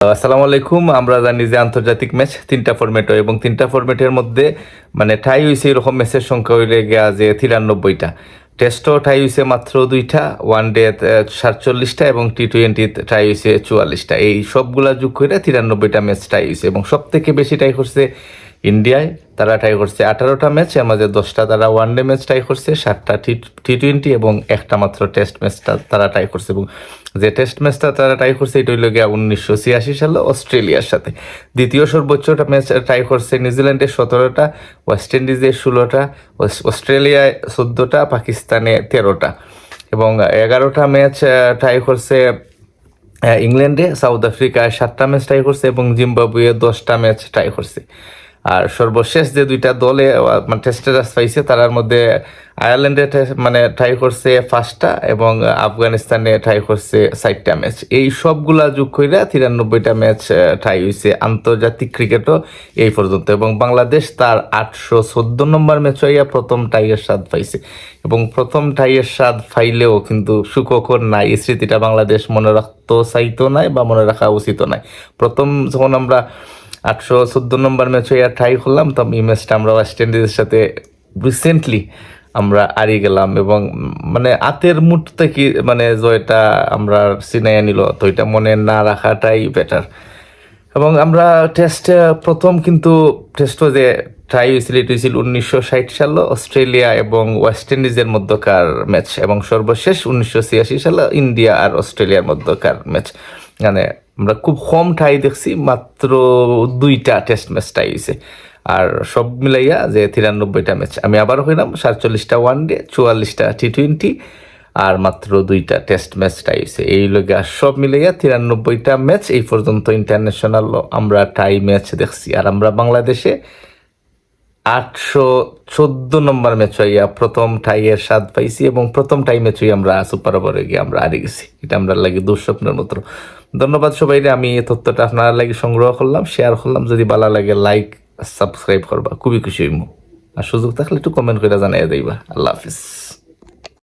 আসসালামু আলাইকুম। আমরা জানি যে আন্তর্জাতিক ম্যাচ 3টা ফরম্যাট হয় এবং 3টা ফরম্যাটের মধ্যে মানে টাই হয়েছে এরকম ম্যাচের সংখ্যা হইলে গিয়া যে 93টা। টেস্টও টাই হয়েছে মাত্র 2টা, ওয়ান ডে 47টা এবং টি-20 টাই হয়েছে 44টা। এই সবগুলা যোগ করে 93টা ম্যাচ টাই হয়েছে এবং সব থেকে বেশি টাই করছে ইন্ডিয়ায়। তারা টাই করছে 18টা ম্যাচ, এর মাঝে 10টা তারা ওয়ান ডে ম্যাচ টাই করছে, 7টা টি-20 এবং একটা মাত্র টেস্ট ম্যাচটা তারা টাই করছে। এবং যে টেস্ট ম্যাচটা তারা টাই করছে এটা হইল গিয়া 1986 সালে অস্ট্রেলিয়ার সাথে। দ্বিতীয় সর্বোচ্চটা ম্যাচ টাই করছে নিউজিল্যান্ডে 17টা, ওয়েস্ট ইন্ডিজে 16টা, অস্ট্রেলিয়ায় 14টা, পাকিস্তানে 13টা এবং 11টা ম্যাচ টাই করছে ইংল্যান্ডে। সাউথ আফ্রিকায় 7টা ম্যাচ টাই করছে এবং জিম্বাবুয়ে 10টা ম্যাচ টাই করছে। আর সর্বশেষ যে দুইটা দলে মানে টেস্টে পাইছে তার মধ্যে আয়ারল্যান্ডে মানে টাই করছে 5টা এবং আফগানিস্তানে টাই করছে 4টা ম্যাচ। এই সবগুলা যোগ করে 93টা ম্যাচ টাই হয়েছে আন্তর্জাতিক ক্রিকেটও এই পর্যন্ত। এবং বাংলাদেশ তার 814 নম্বর ম্যাচ হইয়া প্রথম টাইয়ের স্বাদ পাইছে এবং প্রথম টাইয়ের স্বাদ পাইলেও কিন্তু সুখকর নাই। এই স্মৃতিটা বাংলাদেশ মনে রাখতে চাইতো নাই বা মনে রাখা উচিত নাই। প্রথম যখন আমরা 814 নম্বর ম্যাচ হইয়া ট্রাই করলাম, তো এই ম্যাচটা আমরা ওয়েস্ট ইন্ডিজের সাথে রিসেন্টলি আমরা হারিয়ে গেলাম এবং মানে আতের মুঠ থেকে মানে জয়টা আমরা সিনাইয়া নিল, তো এটা মনে না রাখাটাই বেটার। এবং আমরা টেস্টে প্রথম কিন্তু টেস্টও যে ট্রাই হয়েছিল এটা হয়েছিল 1960 সালে অস্ট্রেলিয়া এবং ওয়েস্ট ইন্ডিজের মধ্যকার ম্যাচ এবং সর্বশেষ 1986 সালে ইন্ডিয়া আর অস্ট্রেলিয়ার মধ্যকার ম্যাচ। মানে আমরা খুব কম ঠাই দেখছি, মাত্র 2টা টেস্ট ম্যাচ টাই হয়েছে। আর সব মিলাইয়া যে 93টা ম্যাচ, আমি আবারও কইলাম 47টা ওয়ান ডে, 44টা টি-20 আর মাত্র 2টা টেস্ট ম্যাচ টাই হয়েছে। এই লোকে সব মিলাইয়া 93টা ম্যাচ এই পর্যন্ত ইন্টারন্যাশনাল আমরা টাই ম্যাচ দেখছি। আর আমরা বাংলাদেশে 814 নম্বর ম্যাচ হইয়া প্রথম টাইয়ের স্বাদ পাইছি এবং প্রথম টাই ম্যাচ হইয়া আমরা সুপার ওভারে গিয়ে আমরা হারিয়ে গেছি। এটা আমরা লাগে দুঃস্বপ্নের মতো। ধন্যবাদ সবাই। আমি এই তথ্যটা আপনারা লাগে সংগ্রহ করলাম, শেয়ার করলাম। যদি ভালো লাগে লাইক সাবস্ক্রাইব করবা, খুবই খুশি হইব। আর সুযোগ থাকলে একটু কমেন্ট করে জানাই দিবা। আল্লাহ হাফিজ।